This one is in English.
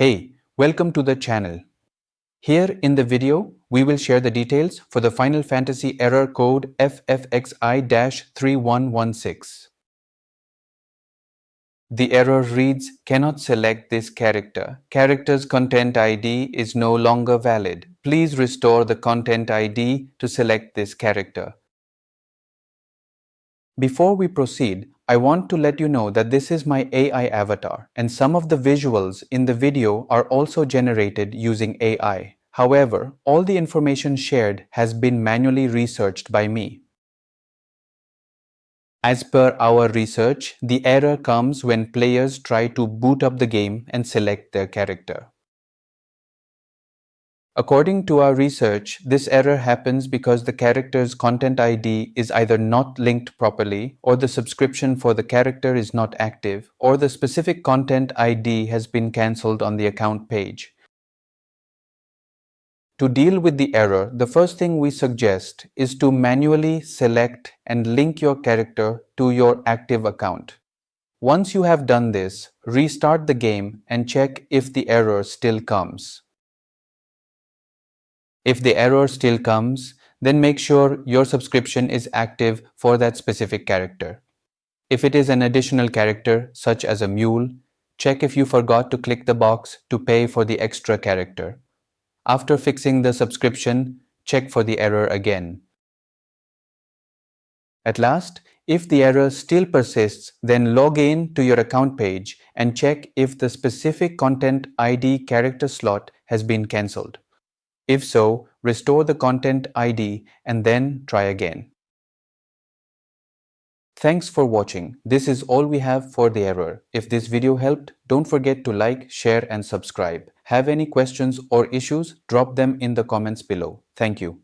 Hey, welcome to the channel. Here in the video, we will share the details for the Final Fantasy error code FFXI-3116. The error reads, cannot select this character. Character's content ID is no longer valid. Please restore the content ID to select this character. Before we proceed, I want to let you know that this is my AI avatar and some of the visuals in the video are also generated using AI. However, all the information shared has been manually researched by me. As per our research, the error comes when players try to boot up the game and select their character. According to our research, this error happens because the character's content ID is either not linked properly, or the subscription for the character is not active, or the specific content ID has been cancelled on the account page. To deal with the error, the first thing we suggest is to manually select and link your character to your active account. Once you have done this, restart the game and check if the error still comes. If the error still comes, then make sure your subscription is active for that specific character. If it is an additional character, such as a mule, check if you forgot to click the box to pay for the extra character. After fixing the subscription, check for the error again. At last, if the error still persists, then log in to your account page and check if the specific content ID character slot has been cancelled. If so, restore the content ID and then try again. Thanks for watching. This is all we have for the error. If this video helped, don't forget to like, share and subscribe. Have any questions or issues? Drop them in the comments below. Thank you.